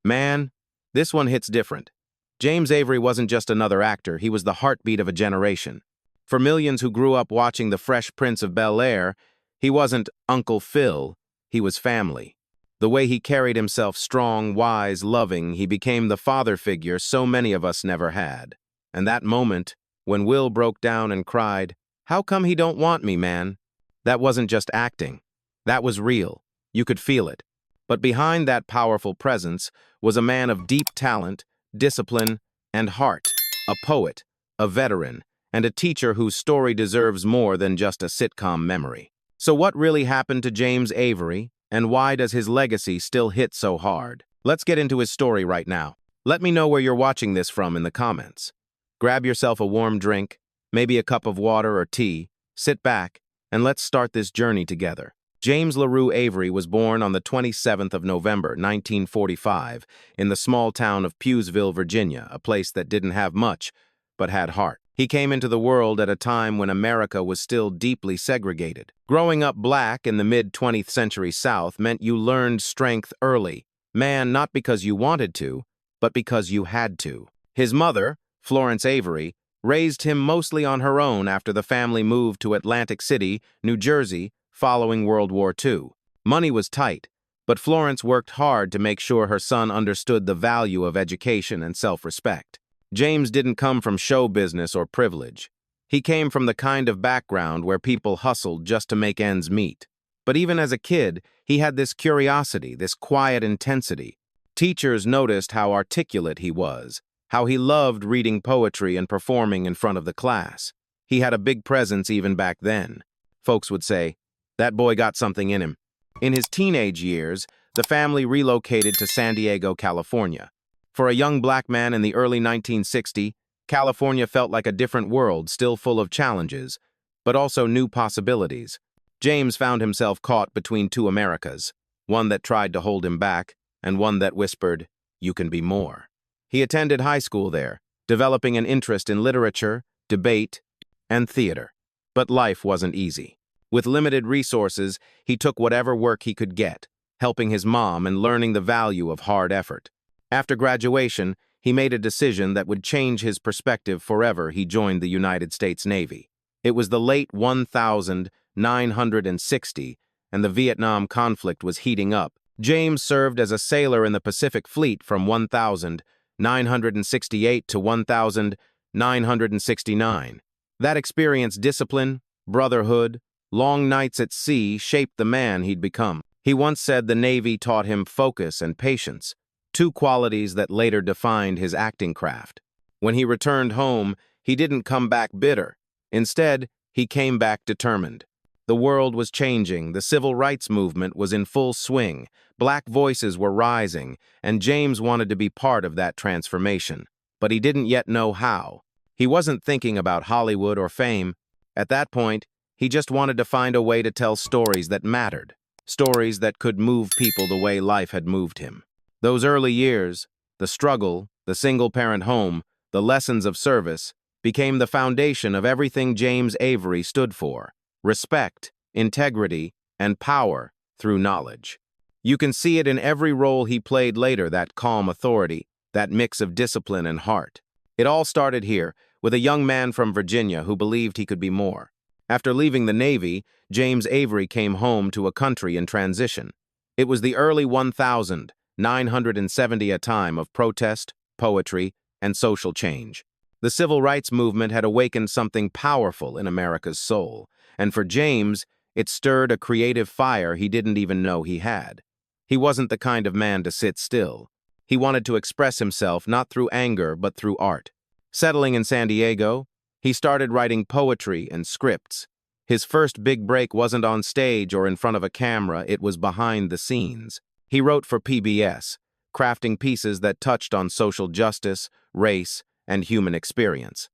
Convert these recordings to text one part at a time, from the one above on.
Man, this one hits different. James Avery wasn't just another actor, he was the heartbeat of a generation. For millions who grew up watching the Fresh Prince of Bel-Air, he wasn't Uncle Phil, he was family. The way he carried himself strong, wise, loving, he became the father figure so many of us never had. And that moment, when Will broke down and cried, "How come he don't want me, man?" That wasn't just acting. That was real. You could feel it. But behind that powerful presence was a man of deep talent, discipline, and heart, a poet, a veteran, and a teacher whose story deserves more than just a sitcom memory. So what really happened to James Avery, and why does his legacy still hit so hard? Let's get into his story right now. Let me know where you're watching this from in the comments. Grab yourself a warm drink, maybe a cup of water or tea, sit back, and let's start this journey together. James LaRue Avery was born on the 27th of November, 1945, in the small town of Pughesville, Virginia, a place that didn't have much, but had heart. He came into the world at a time when America was still deeply segregated. Growing up black in the mid-20th century South meant you learned strength early. Man, not because you wanted to, but because you had to. His mother, Florence Avery, raised him mostly on her own after the family moved to Atlantic City, New Jersey, following World War II. Money was tight, but Florence worked hard to make sure her son understood the value of education and self-respect. James didn't come from show business or privilege. He came from the kind of background where people hustled just to make ends meet. But even as a kid, he had this curiosity, this quiet intensity. Teachers noticed how articulate he was, how he loved reading poetry and performing in front of the class. He had a big presence even back then. Folks would say, "That boy got something in him." In his teenage years, the family relocated to San Diego, California. For a young black man in the early 1960s, California felt like a different world, still full of challenges, but also new possibilities. James found himself caught between two Americas, one that tried to hold him back, and one that whispered, "You can be more." He attended high school there, developing an interest in literature, debate, and theater. But life wasn't easy. With limited resources, he took whatever work he could get, helping his mom and learning the value of hard effort. After graduation, he made a decision that would change his perspective forever. He joined the United States Navy. It was the late 1960, and the Vietnam conflict was heating up. James served as a sailor in the Pacific Fleet from 1968 to 1969. That experience, discipline, brotherhood, long nights at sea shaped the man he'd become. He once said the Navy taught him focus and patience, two qualities that later defined his acting craft. When he returned home, he didn't come back bitter. Instead, he came back determined. The world was changing, the civil rights movement was in full swing, black voices were rising, and James wanted to be part of that transformation. But he didn't yet know how. He wasn't thinking about Hollywood or fame. At that point, he just wanted to find a way to tell stories that mattered, stories that could move people the way life had moved him. Those early years, the struggle, the single-parent home, the lessons of service, became the foundation of everything James Avery stood for: respect, integrity, and power through knowledge. You can see it in every role he played later, that calm authority, that mix of discipline and heart. It all started here, with a young man from Virginia who believed he could be more. After leaving the Navy, James Avery came home to a country in transition. It was the early 1970s, a time of protest, poetry, and social change. The civil rights movement had awakened something powerful in America's soul, and for James, it stirred a creative fire he didn't even know he had. He wasn't the kind of man to sit still. He wanted to express himself not through anger but through art. Settling in San Diego, he started writing poetry and scripts. His first big break wasn't on stage or in front of a camera, it was behind the scenes. He wrote for PBS, crafting pieces that touched on social justice, race, and human experience.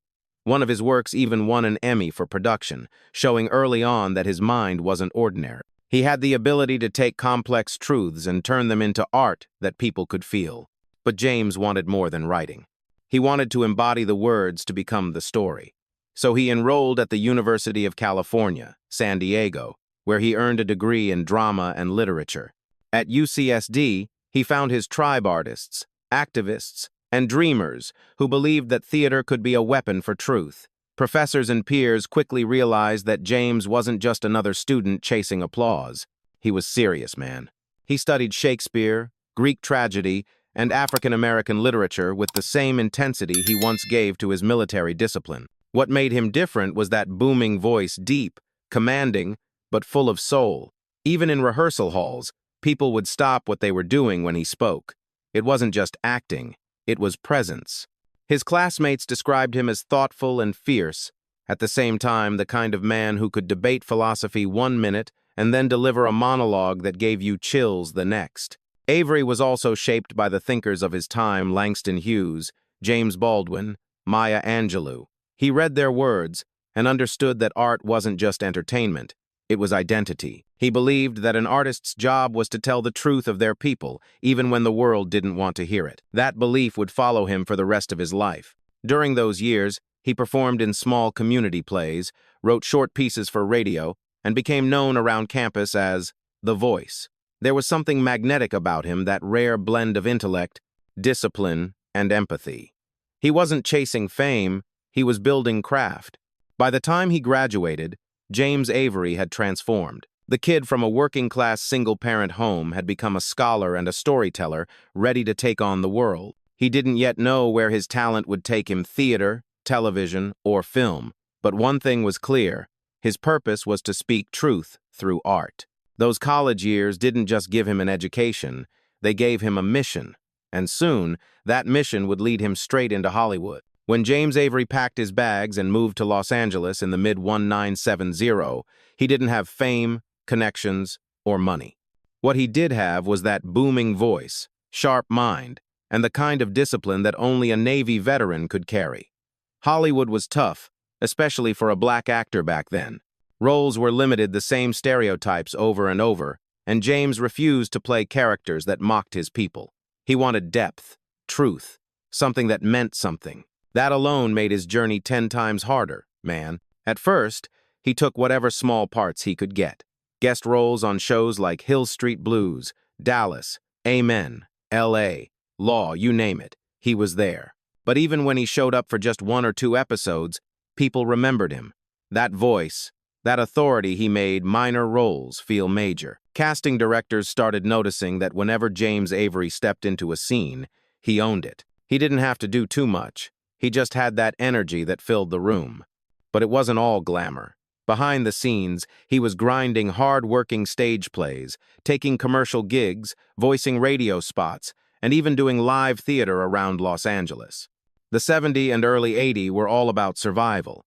One of his works even won an Emmy for production, showing early on that his mind wasn't ordinary. He had the ability to take complex truths and turn them into art that people could feel. But James wanted more than writing. He wanted to embody the words to become the story. So he enrolled at the University of California, San Diego, where he earned a degree in drama and literature. At UCSD, He found his tribe artists, activists, and dreamers who believed that theater could be a weapon for truth. Professors and peers quickly realized that James wasn't just another student chasing applause. He was serious, man. He studied Shakespeare, Greek tragedy, and African American literature with the same intensity he once gave to his military discipline. What made him different was that booming voice, deep, commanding, but full of soul. Even in rehearsal halls, people would stop what they were doing when he spoke. It wasn't just acting, it was presence. His classmates described him as thoughtful and fierce, at the same time the kind of man who could debate philosophy 1 minute and then deliver a monologue that gave you chills the next. Avery was also shaped by the thinkers of his time, Langston Hughes, James Baldwin, Maya Angelou. He read their words and understood that art wasn't just entertainment, it was identity. He believed that an artist's job was to tell the truth of their people, even when the world didn't want to hear it. That belief would follow him for the rest of his life. During those years, he performed in small community plays, wrote short pieces for radio, and became known around campus as the Voice. There was something magnetic about him, that rare blend of intellect, discipline, and empathy. He wasn't chasing fame, he was building craft. By the time he graduated, James Avery had transformed. The kid from a working-class single-parent home had become a scholar and a storyteller, ready to take on the world. He didn't yet know where his talent would take him: theater, television, or film. But one thing was clear: his purpose was to speak truth through art. Those college years didn't just give him an education, they gave him a mission. And soon, that mission would lead him straight into Hollywood. When James Avery packed his bags and moved to Los Angeles in the mid-1970s, he didn't have fame, connections, or money. What he did have was that booming voice, sharp mind, and the kind of discipline that only a Navy veteran could carry. Hollywood was tough, especially for a black actor back then. Roles were limited, the same stereotypes over and over, and James refused to play characters that mocked his people. He wanted depth, truth, something that meant something. That alone made his journey 10 times harder, man. At first, he took whatever small parts he could get. Guest roles on shows like Hill Street Blues, Dallas, Amen, L.A., Law, you name it, he was there. But even when he showed up for just 1 or 2 episodes, people remembered him. That voice, that authority, he made minor roles feel major. Casting directors started noticing that whenever James Avery stepped into a scene, he owned it. He didn't have to do too much. He just had that energy that filled the room. But it wasn't all glamour. Behind the scenes, he was grinding hard-working stage plays, taking commercial gigs, voicing radio spots, and even doing live theater around Los Angeles. The 70s and early 80s were all about survival.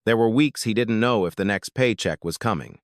There were weeks he didn't know if the next paycheck was coming.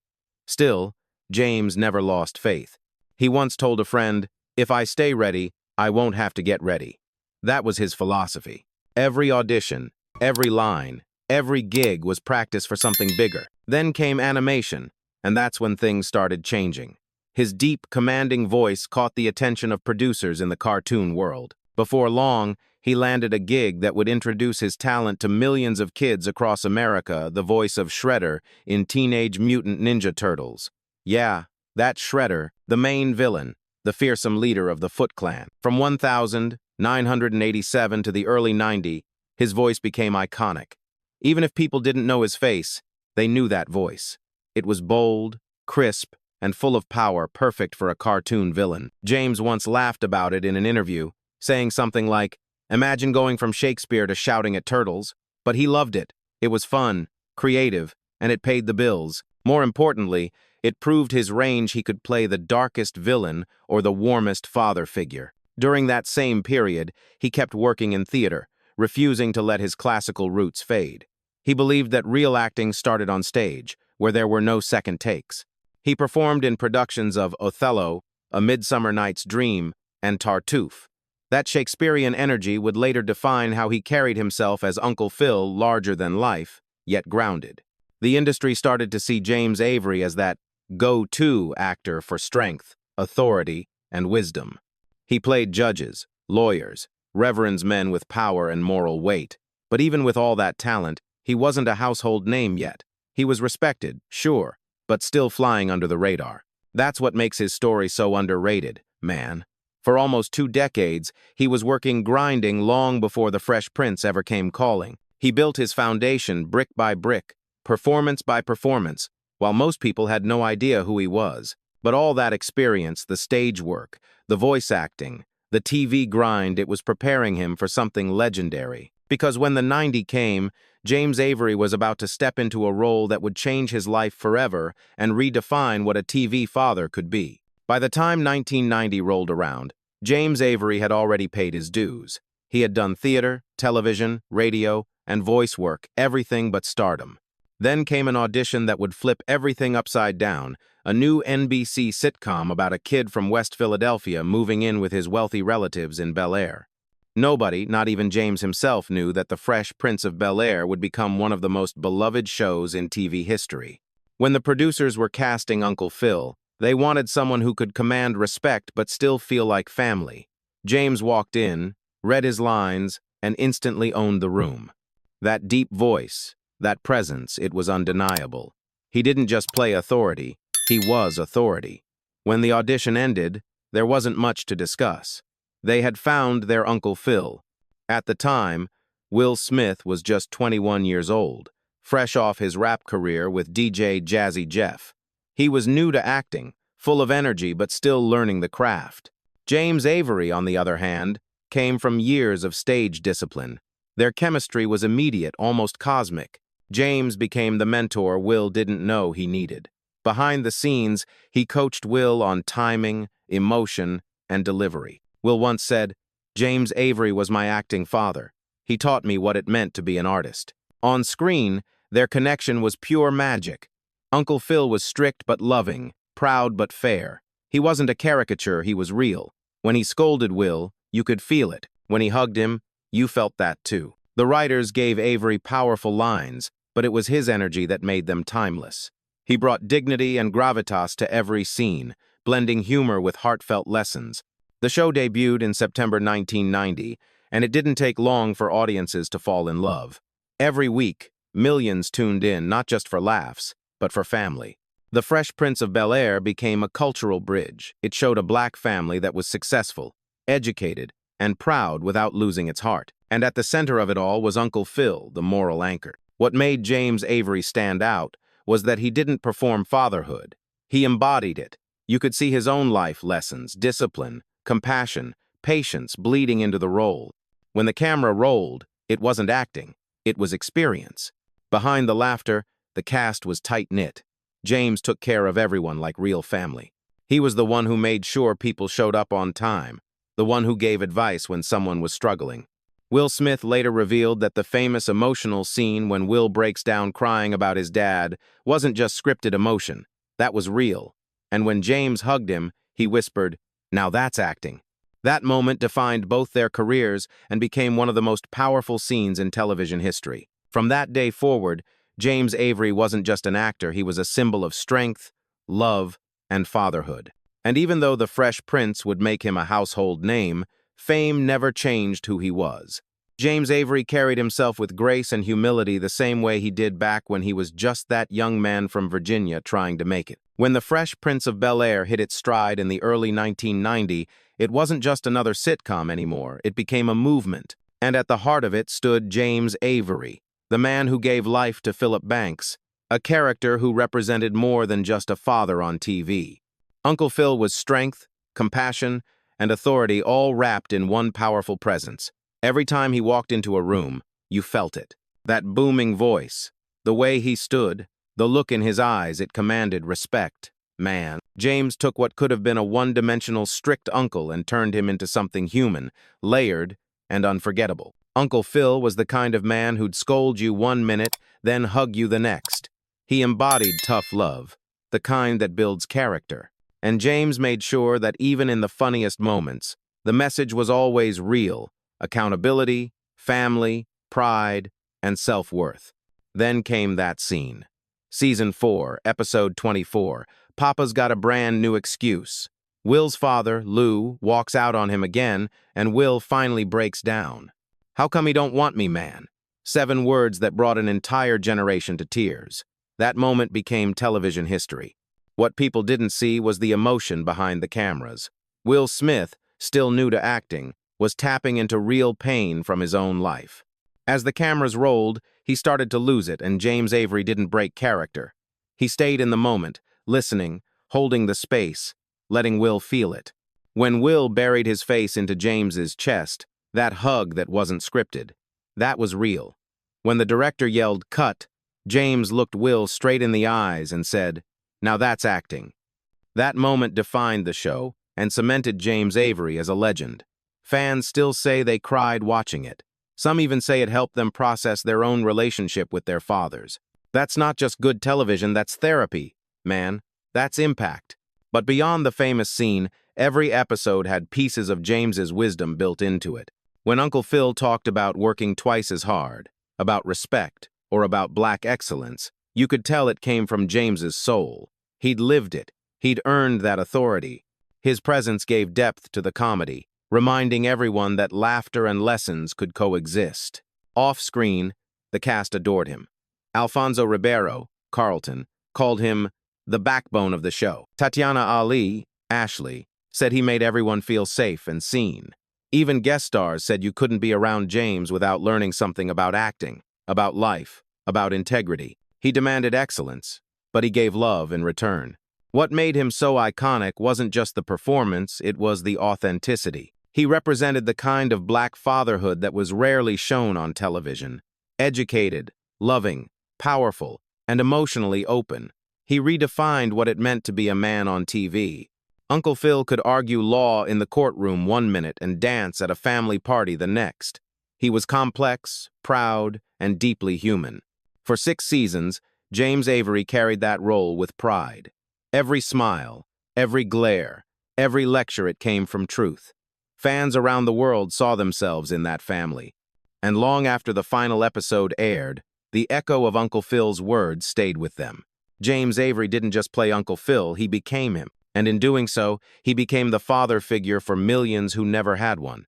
Still, James never lost faith. He once told a friend, "If I stay ready, I won't have to get ready." That was his philosophy. Every audition, every line, every gig was practice for something bigger. Then came animation, and that's when things started changing. His deep, commanding voice caught the attention of producers in the cartoon world. Before long, he landed a gig that would introduce his talent to millions of kids across America, the voice of Shredder in Teenage Mutant Ninja Turtles. Yeah, that Shredder, the main villain, the fearsome leader of the Foot Clan. From 1987 to the early 90s, his voice became iconic. Even if people didn't know his face, they knew that voice. It was bold, crisp, and full of power, perfect for a cartoon villain. James once laughed about it in an interview, saying something like, "Imagine going from Shakespeare to shouting at turtles." But he loved it. It was fun, creative, and it paid the bills. More importantly, it proved his range. He could play the darkest villain or the warmest father figure. During that same period, he kept working in theater, refusing to let his classical roots fade. He believed that real acting started on stage, where there were no second takes. He performed in productions of Othello, A Midsummer Night's Dream, and Tartuffe. That Shakespearean energy would later define how he carried himself as Uncle Phil, larger than life, yet grounded. The industry started to see James Avery as that go-to actor for strength, authority, and wisdom. He played judges, lawyers, reverends, men with power and moral weight. But even with all that talent, he wasn't a household name yet. He was respected, sure, but still flying under the radar. That's what makes his story so underrated, man. For almost 2 decades, he was working grinding long before the Fresh Prince ever came calling. He built his foundation brick by brick, performance by performance, while most people had no idea who he was. But all that experience, the stage work, the voice acting, the TV grind, it was preparing him for something legendary. Because when the 90 came, James Avery was about to step into a role that would change his life forever and redefine what a TV father could be. By the time 1990 rolled around, James Avery had already paid his dues. He had done theater, television, radio, and voice work, everything but stardom. Then came an audition that would flip everything upside down, a new NBC sitcom about a kid from West Philadelphia moving in with his wealthy relatives in Bel-Air. Nobody, not even James himself, knew that the Fresh Prince of Bel-Air would become one of the most beloved shows in TV history. When the producers were casting Uncle Phil, they wanted someone who could command respect but still feel like family. James walked in, read his lines, and instantly owned the room. That deep voice, that presence, it was undeniable. He didn't just play authority, he was authority. When the audition ended, there wasn't much to discuss. They had found their Uncle Phil. At the time, Will Smith was just 21 years old, fresh off his rap career with DJ Jazzy Jeff. He was new to acting, full of energy but still learning the craft. James Avery, on the other hand, came from years of stage discipline. Their chemistry was immediate, almost cosmic. James became the mentor Will didn't know he needed. Behind the scenes, he coached Will on timing, emotion, and delivery. Will once said, "James Avery was my acting father. He taught me what it meant to be an artist." On screen, their connection was pure magic. Uncle Phil was strict but loving, proud but fair. He wasn't a caricature, he was real. When he scolded Will, you could feel it. When he hugged him, you felt that too. The writers gave Avery powerful lines, but it was his energy that made them timeless. He brought dignity and gravitas to every scene, blending humor with heartfelt lessons. The show debuted in September 1990, and it didn't take long for audiences to fall in love. Every week, millions tuned in, not just for laughs, but for family. The Fresh Prince of Bel-Air became a cultural bridge. It showed a black family that was successful, educated, and proud without losing its heart. And at the center of it all was Uncle Phil, the moral anchor. What made James Avery stand out was that he didn't perform fatherhood. He embodied it. You could see his own life lessons, discipline, compassion, patience bleeding into the role. When the camera rolled, it wasn't acting, it was experience. Behind the laughter, the cast was tight-knit. James took care of everyone like real family. He was the one who made sure people showed up on time, the one who gave advice when someone was struggling. Will Smith later revealed that the famous emotional scene when Will breaks down crying about his dad wasn't just scripted emotion, that was real. And when James hugged him, he whispered, "Now that's acting." That moment defined both their careers and became one of the most powerful scenes in television history. From that day forward, James Avery wasn't just an actor, he was a symbol of strength, love, and fatherhood. And even though the Fresh Prince would make him a household name, fame never changed who he was. James Avery carried himself with grace and humility the same way he did back when he was just that young man from Virginia trying to make it. When the Fresh Prince of Bel-Air hit its stride in the early 1990s, it wasn't just another sitcom anymore, it became a movement. And at the heart of it stood James Avery, the man who gave life to Philip Banks, a character who represented more than just a father on TV. Uncle Phil was strength, compassion, and authority all wrapped in one powerful presence. Every time he walked into a room, you felt it. That booming voice, the way he stood, the look in his eyes, it commanded respect. Man, James took what could have been a one-dimensional strict uncle and turned him into something human, layered, and unforgettable. Uncle Phil was the kind of man who'd scold you one minute, then hug you the next. He embodied tough love, the kind that builds character. And James made sure that even in the funniest moments, the message was always real: accountability, family, pride, and self-worth. Then came that scene. Season 4, Episode 24, Papa's got a brand new excuse. Will's father, Lou, walks out on him again, and Will finally breaks down. "How come he don't want me, man?" 7 words that brought an entire generation to tears. That moment became television history. What people didn't see was the emotion behind the cameras. Will Smith, still new to acting, was tapping into real pain from his own life. As the cameras rolled, he started to lose it, and James Avery didn't break character. He stayed in the moment, listening, holding the space, letting Will feel it. When Will buried his face into James's chest, that hug that wasn't scripted, that was real. When the director yelled, "Cut," James looked Will straight in the eyes and said, "Now that's acting." That moment defined the show and cemented James Avery as a legend. Fans still say they cried watching it. Some even say it helped them process their own relationship with their fathers. That's not just good television, that's therapy, man. That's impact. But beyond the famous scene, every episode had pieces of James's wisdom built into it. When Uncle Phil talked about working twice as hard, about respect, or about black excellence, you could tell it came from James's soul. He'd lived it. He'd earned that authority. His presence gave depth to the comedy, reminding everyone that laughter and lessons could coexist. Off-screen, the cast adored him. Alfonso Ribeiro, Carlton, called him the backbone of the show. Tatiana Ali, Ashley, said he made everyone feel safe and seen. Even guest stars said you couldn't be around James without learning something about acting, about life, about integrity. He demanded excellence, but he gave love in return. What made him so iconic wasn't just the performance, it was the authenticity. He represented the kind of black fatherhood that was rarely shown on television. Educated, loving, powerful, and emotionally open. He redefined what it meant to be a man on TV. Uncle Phil could argue law in the courtroom one minute and dance at a family party the next. He was complex, proud, and deeply human. For 6 seasons, James Avery carried that role with pride. Every smile, every glare, every lecture, it came from truth. Fans around the world saw themselves in that family. And long after the final episode aired, the echo of Uncle Phil's words stayed with them. James Avery didn't just play Uncle Phil, he became him. And in doing so, he became the father figure for millions who never had one.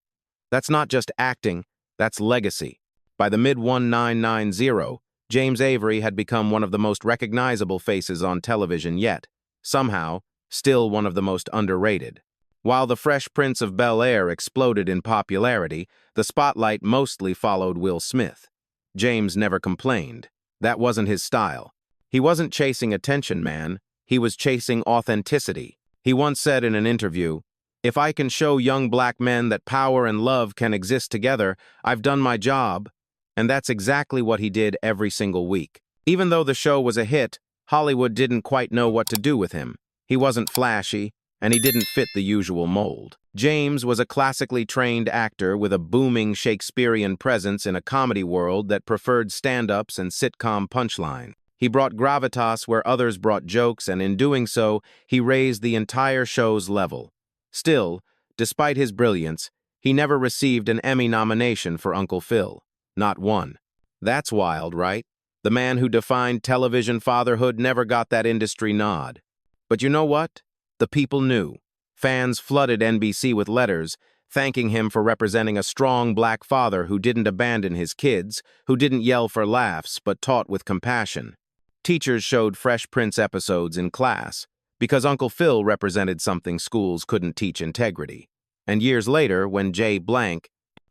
That's not just acting, that's legacy. By the mid-1990s, James Avery had become one of the most recognizable faces on television yet, somehow, still one of the most underrated. While the Fresh Prince of Bel-Air exploded in popularity, the spotlight mostly followed Will Smith. James never complained. That wasn't his style. He wasn't chasing attention, man. He was chasing authenticity. He once said in an interview, "If I can show young black men that power and love can exist together, I've done my job." And that's exactly what he did every single week. Even though the show was a hit, Hollywood didn't quite know what to do with him. He wasn't flashy, and he didn't fit the usual mold. James was a classically trained actor with a booming Shakespearean presence in a comedy world that preferred stand-ups and sitcom punchline. He brought gravitas where others brought jokes, and in doing so, he raised the entire show's level. Still, despite his brilliance, he never received an Emmy nomination for Uncle Phil. Not one. That's wild, right? The man who defined television fatherhood never got that industry nod. But you know what? The people knew. Fans flooded NBC with letters, thanking him for representing a strong black father who didn't abandon his kids, who didn't yell for laughs, but taught with compassion. Teachers showed Fresh Prince episodes in class, because Uncle Phil represented something schools couldn't teach: integrity. And years later, when J. Blank,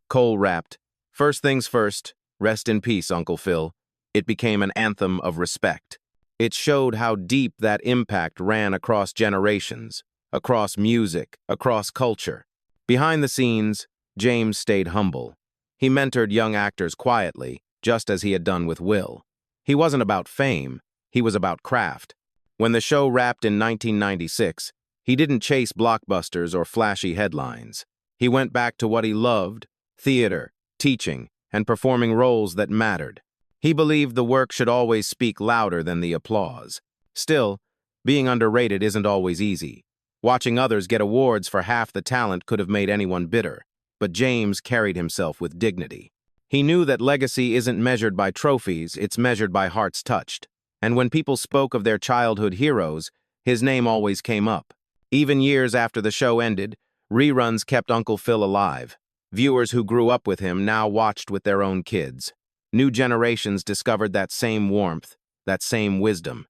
Cole rapped, "First things first, rest in peace, Uncle Phil," it became an anthem of respect. It showed how deep that impact ran across generations, across music, across culture. Behind the scenes, James stayed humble. He mentored young actors quietly, just as he had done with Will. He wasn't about fame, he was about craft. When the show wrapped in 1996, he didn't chase blockbusters or flashy headlines. He went back to what he loved: theater, teaching, and performing roles that mattered. He believed the work should always speak louder than the applause. Still, being underrated isn't always easy. Watching others get awards for half the talent could have made anyone bitter, but James carried himself with dignity. He knew that legacy isn't measured by trophies, it's measured by hearts touched. And when people spoke of their childhood heroes, his name always came up. Even years after the show ended, reruns kept Uncle Phil alive. Viewers who grew up with him now watched with their own kids. New generations discovered that same warmth, that same wisdom.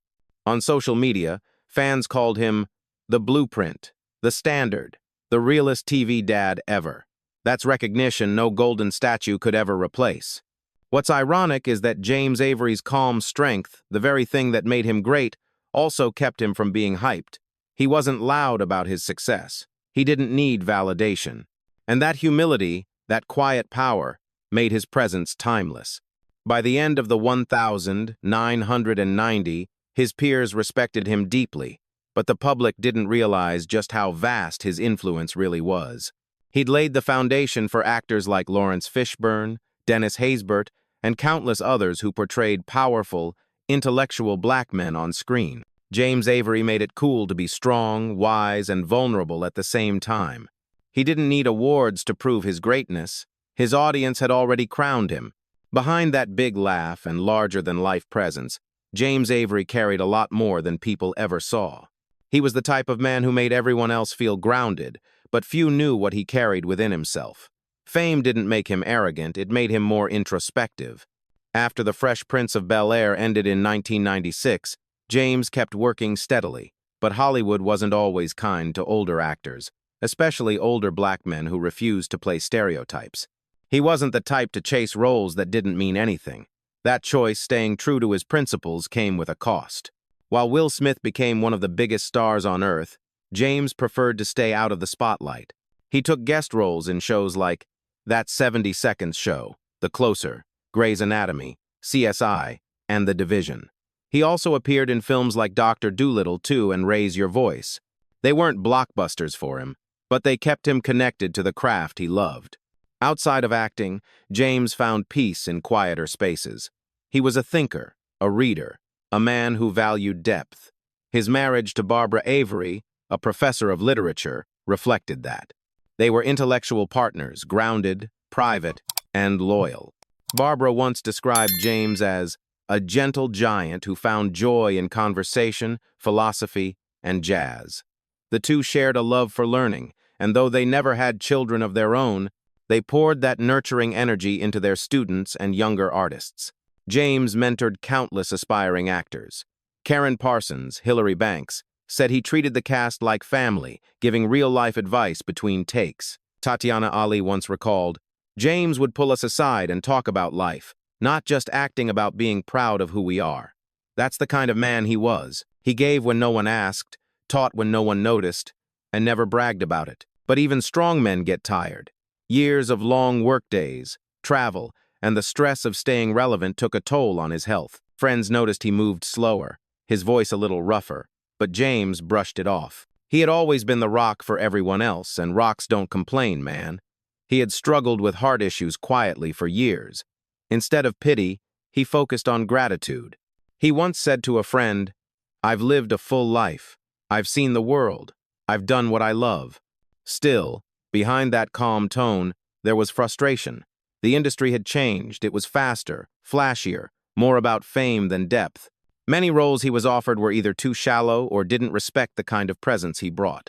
On social media, fans called him the blueprint, the standard, the realest TV dad ever. That's recognition no golden statue could ever replace. What's ironic is that James Avery's calm strength, the very thing that made him great, also kept him from being hyped. He wasn't loud about his success. He didn't need validation. And that humility, that quiet power, made his presence timeless. By the end of the 1990, his peers respected him deeply, but the public didn't realize just how vast his influence really was. He'd laid the foundation for actors like Lawrence Fishburne, Dennis Haysbert, and countless others who portrayed powerful, intellectual black men on screen. James Avery made it cool to be strong, wise, and vulnerable at the same time. He didn't need awards to prove his greatness. His audience had already crowned him. Behind that big laugh and larger-than-life presence, James Avery carried a lot more than people ever saw. He was the type of man who made everyone else feel grounded, but few knew what he carried within himself. Fame didn't make him arrogant, it made him more introspective. After The Fresh Prince of Bel-Air ended in 1996, James kept working steadily, but Hollywood wasn't always kind to older actors, especially older black men who refused to play stereotypes. He wasn't the type to chase roles that didn't mean anything. That choice, staying true to his principles, came with a cost. While Will Smith became one of the biggest stars on earth, James preferred to stay out of the spotlight. He took guest roles in shows like That 70 Seconds Show, The Closer, Grey's Anatomy, CSI, and The Division. He also appeared in films like Dr. Dolittle 2 and Raise Your Voice. They weren't blockbusters for him, but they kept him connected to the craft he loved. Outside of acting, James found peace in quieter spaces. He was a thinker, a reader, a man who valued depth. His marriage to Barbara Avery, a professor of literature, reflected that. They were intellectual partners, grounded, private, and loyal. Barbara once described James as a gentle giant who found joy in conversation, philosophy, and jazz. The two shared a love for learning, and though they never had children of their own, they poured that nurturing energy into their students and younger artists. James mentored countless aspiring actors. Karen Parsons, Hilary Banks, said he treated the cast like family, giving real-life advice between takes. Tatiana Ali once recalled, "James would pull us aside and talk about life, not just acting, about being proud of who we are." That's the kind of man he was. He gave when no one asked, taught when no one noticed, and never bragged about it. But even strong men get tired. Years of long workdays, travel, and the stress of staying relevant took a toll on his health. Friends noticed he moved slower, his voice a little rougher, but James brushed it off. He had always been the rock for everyone else, and rocks don't complain, man. He had struggled with heart issues quietly for years. Instead of pity, he focused on gratitude. He once said to a friend, "I've lived a full life. I've seen the world. I've done what I love." Still, behind that calm tone, there was frustration. The industry had changed. It was faster, flashier, more about fame than depth. Many roles he was offered were either too shallow or didn't respect the kind of presence he brought.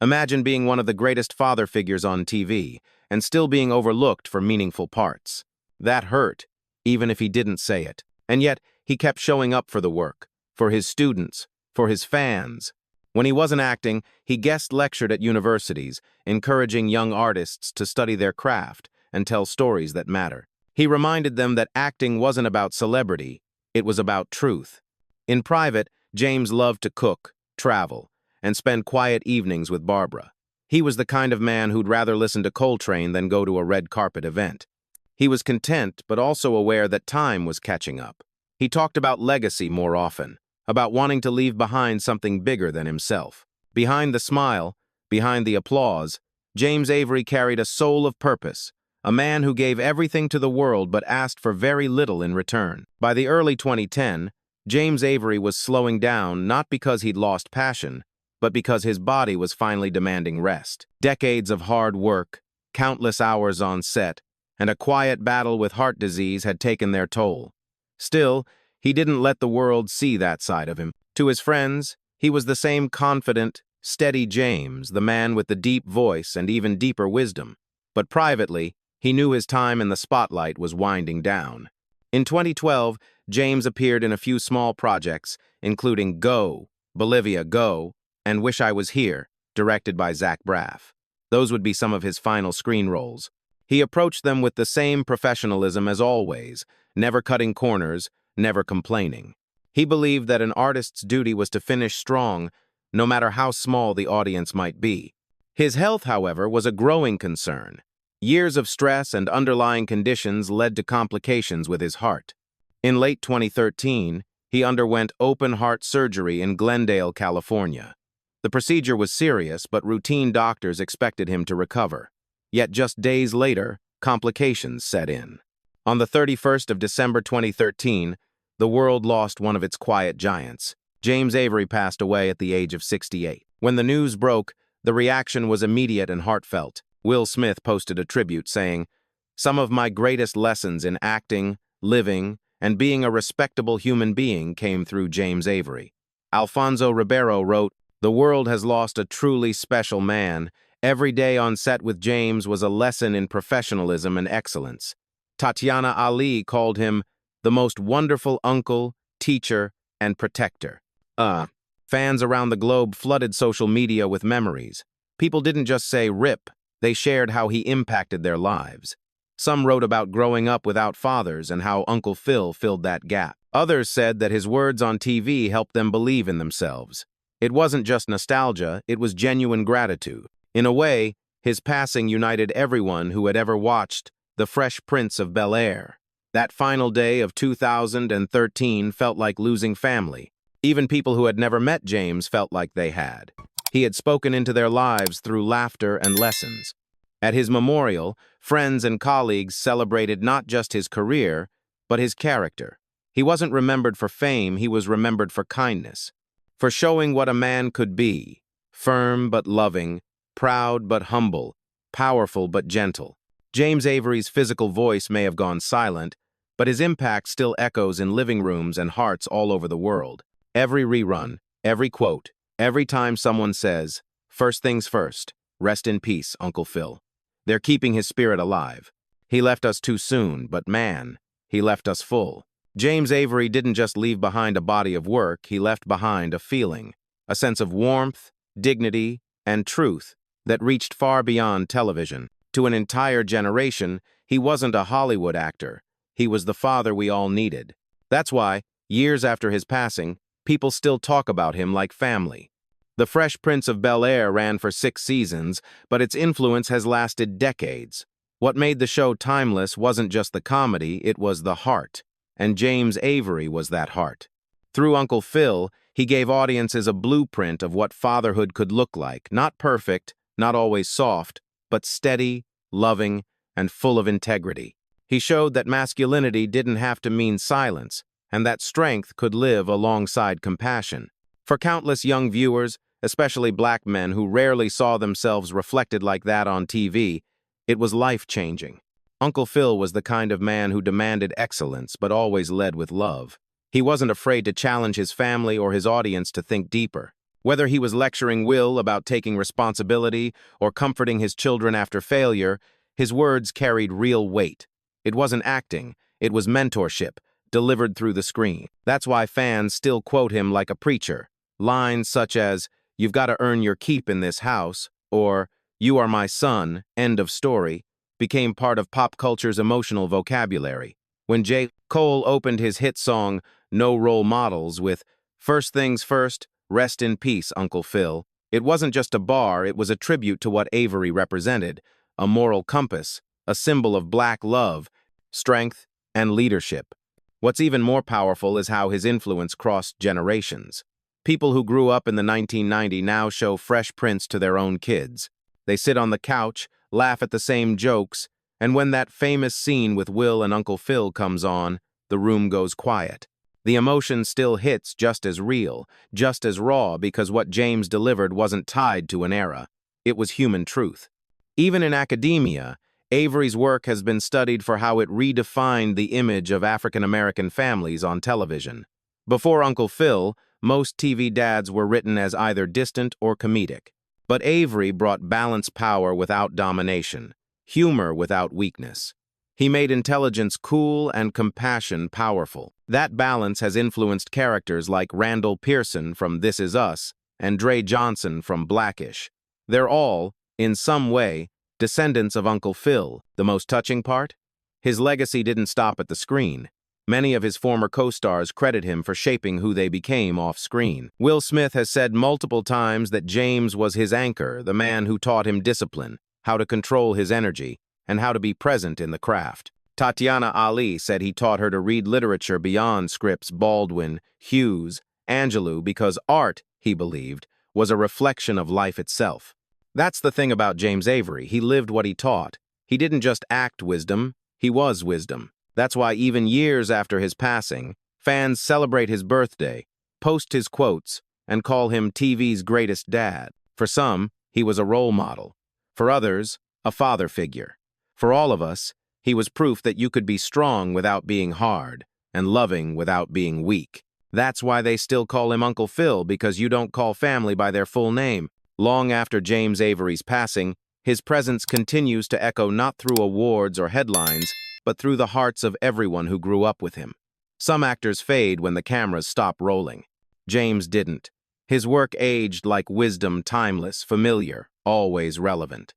Imagine being one of the greatest father figures on TV and still being overlooked for meaningful parts. That hurt, even if he didn't say it. And yet, he kept showing up for the work, for his students, for his fans. When he wasn't acting, he guest lectured at universities, encouraging young artists to study their craft and tell stories that matter. He reminded them that acting wasn't about celebrity, it was about truth. In private, James loved to cook, travel, and spend quiet evenings with Barbara. He was the kind of man who'd rather listen to Coltrane than go to a red carpet event. He was content, but also aware that time was catching up. He talked about legacy more often, about wanting to leave behind something bigger than himself. Behind the smile, behind the applause, James Avery carried a soul of purpose, a man who gave everything to the world but asked for very little in return. By the early 2010, James Avery was slowing down not because he'd lost passion, but because his body was finally demanding rest. Decades of hard work, countless hours on set, and a quiet battle with heart disease had taken their toll. Still, he didn't let the world see that side of him. To his friends, he was the same confident, steady James, the man with the deep voice and even deeper wisdom. But privately, he knew his time in the spotlight was winding down. In 2012, James appeared in a few small projects, including Go, Bolivia Go, and Wish I Was Here, directed by Zach Braff. Those would be some of his final screen roles. He approached them with the same professionalism as always, never cutting corners, never complaining. He believed that an artist's duty was to finish strong, no matter how small the audience might be. His health, however, was a growing concern. Years of stress and underlying conditions led to complications with his heart. In late 2013, he underwent open-heart surgery in Glendale, California. The procedure was serious, but routine doctors expected him to recover. Yet just days later, complications set in. On the 31st of December 2013, the world lost one of its quiet giants. James Avery passed away at the age of 68. When the news broke, the reaction was immediate and heartfelt. Will Smith posted a tribute saying, "Some of my greatest lessons in acting, living, and being a respectable human being came through James Avery." Alfonso Ribeiro wrote, "The world has lost a truly special man. Every day on set with James was a lesson in professionalism and excellence." Tatiana Ali called him the most wonderful uncle, teacher, and protector. Fans around the globe flooded social media with memories. People didn't just say "rip," they shared how he impacted their lives. Some wrote about growing up without fathers and how Uncle Phil filled that gap. Others said that his words on TV helped them believe in themselves. It wasn't just nostalgia, it was genuine gratitude. In a way, his passing united everyone who had ever watched The Fresh Prince of Bel-Air. That final day of 2013 felt like losing family. Even people who had never met James felt like they had. He had spoken into their lives through laughter and lessons. At his memorial, friends and colleagues celebrated not just his career, but his character. He wasn't remembered for fame, he was remembered for kindness, for showing what a man could be: firm but loving, proud but humble, powerful but gentle. James Avery's physical voice may have gone silent, but his impact still echoes in living rooms and hearts all over the world. Every rerun, every quote, every time someone says, "First things first, rest in peace, Uncle Phil." They're keeping his spirit alive. He left us too soon, but man, he left us full. James Avery didn't just leave behind a body of work, he left behind a feeling, a sense of warmth, dignity, and truth that reached far beyond television. To an entire generation, he wasn't a Hollywood actor. He was the father we all needed. That's why, years after his passing, people still talk about him like family. The Fresh Prince of Bel-Air ran for 6 seasons, but its influence has lasted decades. What made the show timeless wasn't just the comedy, it was the heart. And James Avery was that heart. Through Uncle Phil, he gave audiences a blueprint of what fatherhood could look like. Not perfect, not always soft, but steady, loving, and full of integrity. He showed that masculinity didn't have to mean silence, and that strength could live alongside compassion. For countless young viewers, especially black men who rarely saw themselves reflected like that on TV, it was life-changing. Uncle Phil was the kind of man who demanded excellence but always led with love. He wasn't afraid to challenge his family or his audience to think deeper. Whether he was lecturing Will about taking responsibility or comforting his children after failure, his words carried real weight. It wasn't acting, it was mentorship, delivered through the screen. That's why fans still quote him like a preacher. Lines such as, "You've got to earn your keep in this house," or "You are my son, end of story," became part of pop culture's emotional vocabulary. When J. Cole opened his hit song, No Role Models, with "First things first, rest in peace, Uncle Phil," it wasn't just a bar, it was a tribute to what Avery represented, a moral compass, a symbol of black love, strength, and leadership. What's even more powerful is how his influence crossed generations. People who grew up in the 1990s now show Fresh Prince to their own kids. They sit on the couch, laugh at the same jokes, and when that famous scene with Will and Uncle Phil comes on, the room goes quiet. The emotion still hits just as real, just as raw, because what James delivered wasn't tied to an era. It was human truth. Even in academia, Avery's work has been studied for how it redefined the image of African-American families on television. Before Uncle Phil, most TV dads were written as either distant or comedic. But Avery brought balanced power without domination, humor without weakness. He made intelligence cool and compassion powerful. That balance has influenced characters like Randall Pearson from This Is Us and Dre Johnson from Blackish. They're all, In some way, descendants of Uncle Phil. The most touching part? His legacy didn't stop at the screen. Many of his former co-stars credit him for shaping who they became off-screen. Will Smith has said multiple times that James was his anchor, the man who taught him discipline, how to control his energy, and how to be present in the craft. Tatiana Ali said he taught her to read literature beyond scripts Baldwin, Hughes, Angelou because art, he believed, was a reflection of life itself. That's the thing about James Avery. He lived what he taught. He didn't just act wisdom, he was wisdom. That's why even years after his passing, fans celebrate his birthday, post his quotes, and call him TV's greatest dad. For some, he was a role model. For others, a father figure. For all of us, he was proof that you could be strong without being hard, and loving without being weak. That's why they still call him Uncle Phil, because you don't call family by their full name. Long after James Avery's passing, his presence continues to echo not through awards or headlines, but through the hearts of everyone who grew up with him. Some actors fade when the cameras stop rolling. James didn't. His work aged like wisdom, timeless, familiar, always relevant.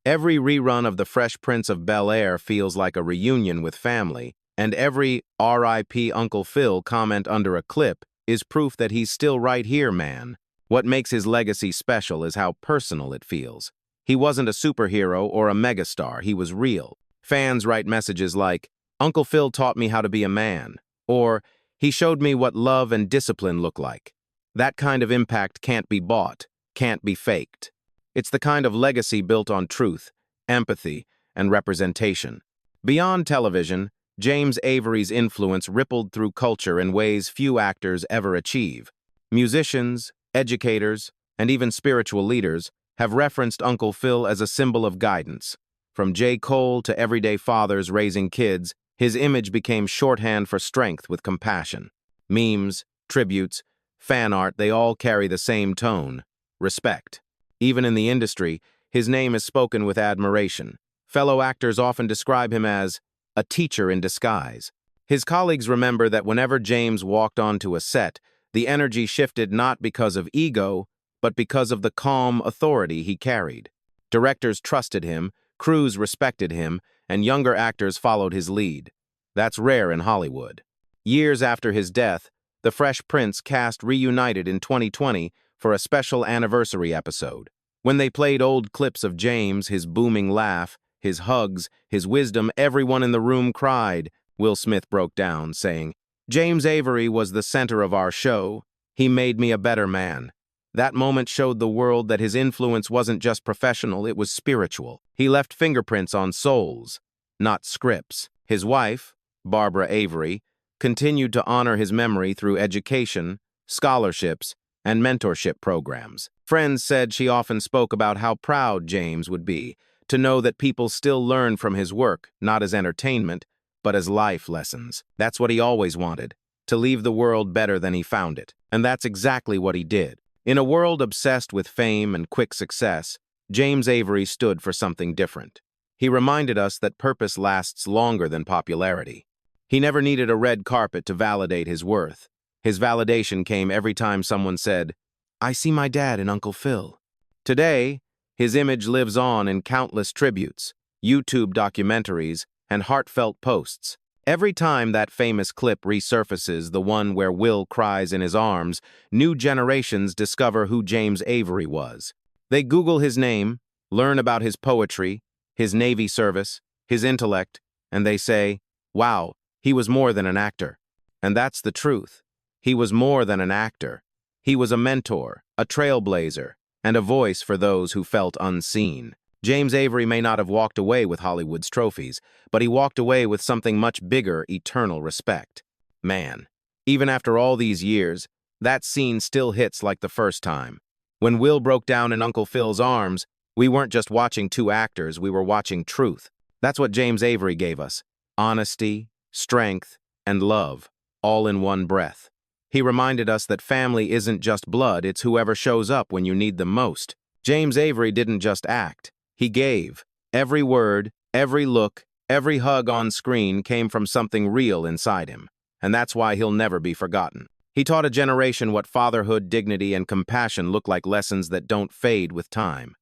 Every rerun of The Fresh Prince of Bel-Air feels like a reunion with family, and every R.I.P. Uncle Phil comment under a clip is proof that he's still right here, man. What makes his legacy special is how personal it feels. He wasn't a superhero or a megastar, he was real. Fans write messages like, "Uncle Phil taught me how to be a man," or "He showed me what love and discipline look like." That kind of impact can't be bought, can't be faked. It's the kind of legacy built on truth, empathy, and representation. Beyond television, James Avery's influence rippled through culture in ways few actors ever achieve. Musicians, educators, and even spiritual leaders have referenced Uncle Phil as a symbol of guidance. From J. Cole to everyday fathers raising kids, his image became shorthand for strength with compassion. Memes, tributes, fan art, they all carry the same tone: respect. Even in the industry, his name is spoken with admiration. Fellow actors often describe him as a teacher in disguise. His colleagues remember that whenever James walked onto a set, the energy shifted not because of ego, but because of the calm authority he carried. Directors trusted him, crews respected him, and younger actors followed his lead. That's rare in Hollywood. Years after his death, The Fresh Prince cast reunited in 2020 for a special anniversary episode. When they played old clips of James, his booming laugh, his hugs, his wisdom, everyone in the room cried. Will Smith broke down, saying, "James Avery was the center of our show. He made me a better man." That moment showed the world that his influence wasn't just professional, it was spiritual. He left fingerprints on souls, not scripts. His wife, Barbara Avery, continued to honor his memory through education, scholarships, and mentorship programs. Friends said she often spoke about how proud James would be to know that people still learn from his work, not as entertainment, but as life lessons. That's what he always wanted, to leave the world better than he found it. And that's exactly what he did. In a world obsessed with fame and quick success, James Avery stood for something different. He reminded us that purpose lasts longer than popularity. He never needed a red carpet to validate his worth. His validation came every time someone said, "I see my dad in Uncle Phil." Today, his image lives on in countless tributes, YouTube documentaries, and heartfelt posts. Every time that famous clip resurfaces, the one where Will cries in his arms, new generations discover who James Avery was. They Google his name, learn about his poetry, his Navy service, his intellect, and they say, "Wow, he was more than an actor." And that's the truth. He was more than an actor. He was a mentor, a trailblazer, and a voice for those who felt unseen. James Avery may not have walked away with Hollywood's trophies, but he walked away with something much bigger: eternal respect. Man, even after all these years, that scene still hits like the first time. When Will broke down in Uncle Phil's arms, we weren't just watching two actors, we were watching truth. That's what James Avery gave us: honesty, strength, and love, all in one breath. He reminded us that family isn't just blood, it's whoever shows up when you need them most. James Avery didn't just act. He gave. Every word, every look, every hug on screen came from something real inside him, and that's why he'll never be forgotten. He taught a generation what fatherhood, dignity, and compassion look like, lessons that don't fade with time.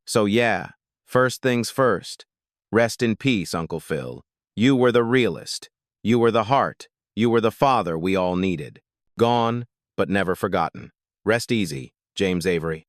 So yeah, first things first. Rest in peace, Uncle Phil. You were the realist. You were the heart. You were the father we all needed. Gone, but never forgotten. Rest easy, James Avery.